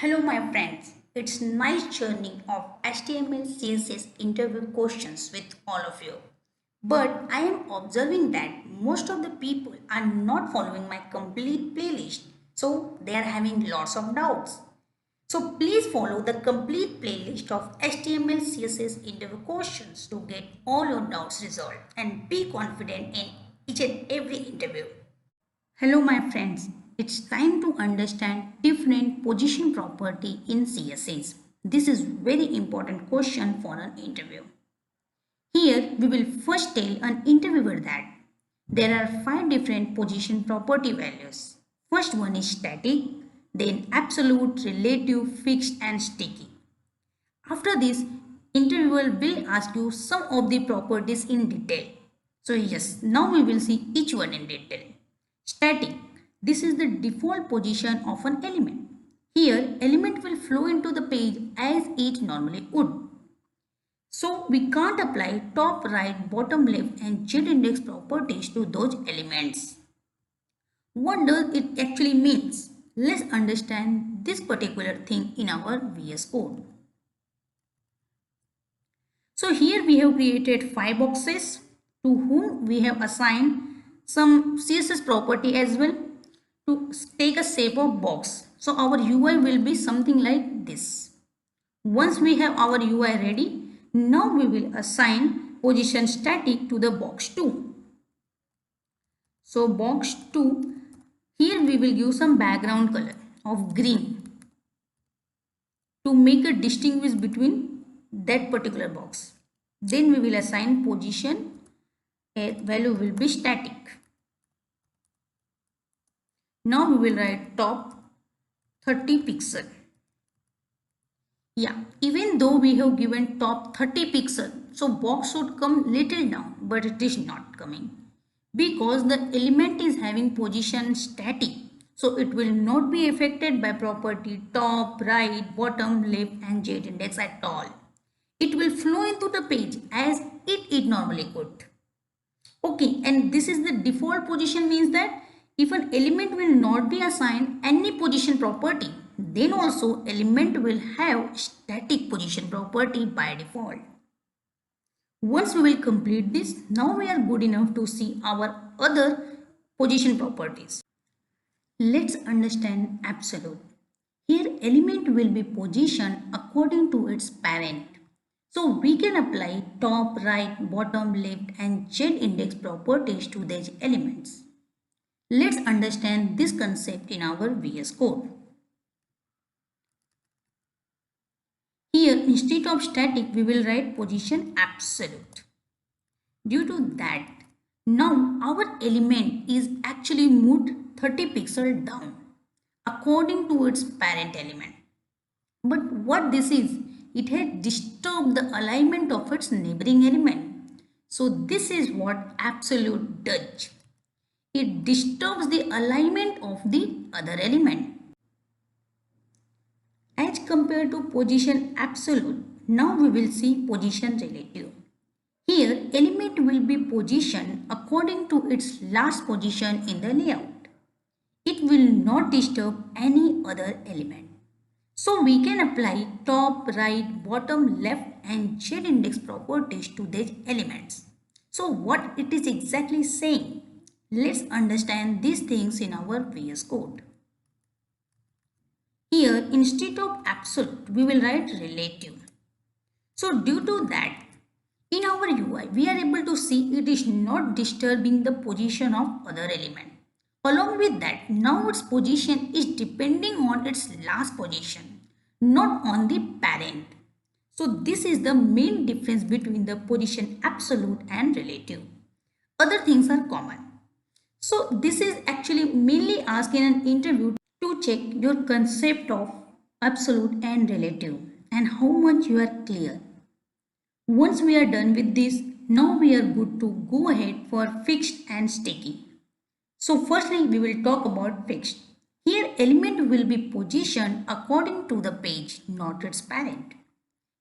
Hello my friends, it's nice journey of HTML CSS interview questions with all of you. But I am observing that most of the people are not following my complete playlist, so they are having lots of doubts. So please follow the complete playlist of HTML CSS interview questions to get all your doubts resolved and be confident in each and every interview. Hello my friends, it's time to understand different position property in CSS. This is very important question for an interview. Here we will first tell an interviewer that there are 5 different position property values. First one is static, then absolute, relative, fixed and sticky. After this, interviewer will ask you some of the properties in detail. So yes, now we will see each one in detail. Static. This is the default position of an element. Here, element will flow into the page as it normally would. So we can't apply top, right, bottom, left and z-index properties to those elements. What does it actually means? Let's understand this particular thing in our VS Code. So here we have created 5 boxes to whom we have assigned some CSS property as well to take a shape of box. So our UI will be something like this. Once we have our UI ready, now we will assign position static to the box 2. So box 2, here we will give some background color of green to make a distinguish between that particular box. Then we will assign position, a value will be static. Now we will write top 30 pixel. Yeah, even though we have given top 30 pixel, so box should come little down, but it is not coming because the element is having position static. So it will not be affected by property top, right, bottom, left and z index at all. It will flow into the page as it normally could. Okay, and this is the default position means that if an element will not be assigned any position property, then also element will have static position property by default. Once we will complete this, now we are good enough to see our other position properties. Let's understand absolute. Here element will be positioned according to its parent. So we can apply top, right, bottom, left and z-index properties to these elements. Let's understand this concept in our VS Code. Here instead of static we will write position absolute. Due to that, now our element is actually moved 30 pixels down according to its parent element. But what this is, it has disturbed the alignment of its neighboring element. So this is what absolute does. It disturbs the alignment of the other element. As compared to position absolute, now we will see position relative. Here element will be positioned according to its last position in the layout. It will not disturb any other element. So we can apply top, right, bottom, left and z-index properties to these elements. So what it is exactly saying? Let's understand these things in our VS Code. Here instead of absolute we will write relative. So due to that in our UI we are able to see it is not disturbing the position of other element. Along with that, now its position is depending on its last position, not on the parent. So this is the main difference between the position absolute and relative. Other things are common. So this is actually mainly asked in an interview to check your concept of absolute and relative and how much you are clear. Once we are done with this, now we are good to go ahead for fixed and sticky. So firstly we will talk about fixed. Here element will be positioned according to the page, not its parent.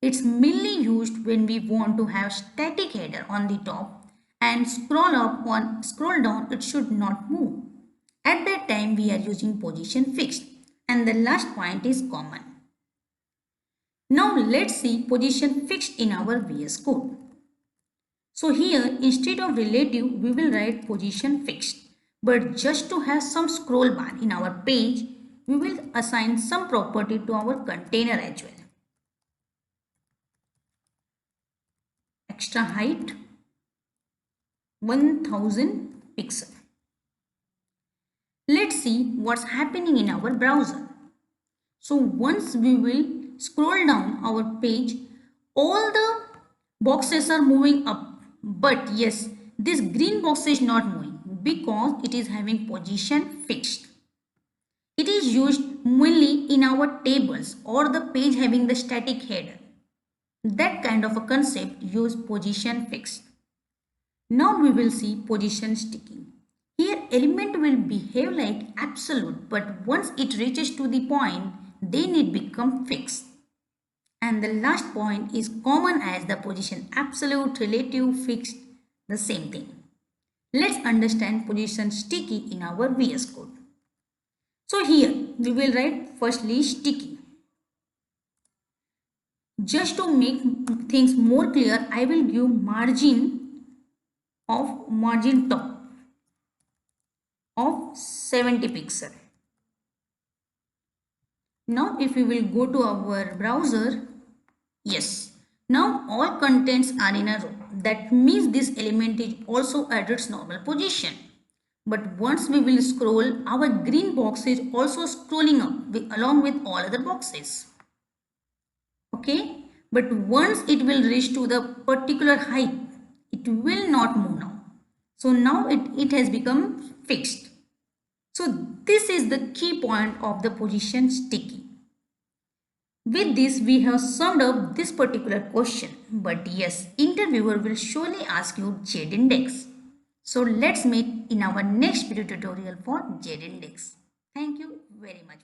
It's mainly used when we want to have static header on the top and scroll down it should not move. At that time we are using position fixed. And the last point is common. Now let's see position fixed in our VS Code. So here instead of relative we will write position fixed. But just to have some scroll bar in our page, we will assign some property to our container as well. Extra height 1000 pixel. Let's see what's happening in our browser. So once we will scroll down our page, all the boxes are moving up. But yes, this green box is not moving because it is having position fixed. It is used mainly in our tables or the page having the static header. That kind of a concept use position fixed. Now we will see position sticking. Here element will behave like absolute, but once it reaches to the point, then it becomes fixed. And the last point is common as the position absolute, relative, fixed, the same thing. Let's understand position sticky in our VS Code. So here we will write firstly sticky. Just to make things more clear, I will give margin top of 70 pixel. Now if we will go to our browser, yes, now all contents are in a row. That means this element is also at its normal position. But once we will scroll, our green box is also scrolling up along with all other boxes. Okay, but once it will reach to the particular height, it will not move now. So now it has become fixed. So this is the key point of the position sticky. With this we have summed up this particular question, but yes, interviewer will surely ask you Z-index. So let's meet in our next video tutorial for Z-index. Thank you very much.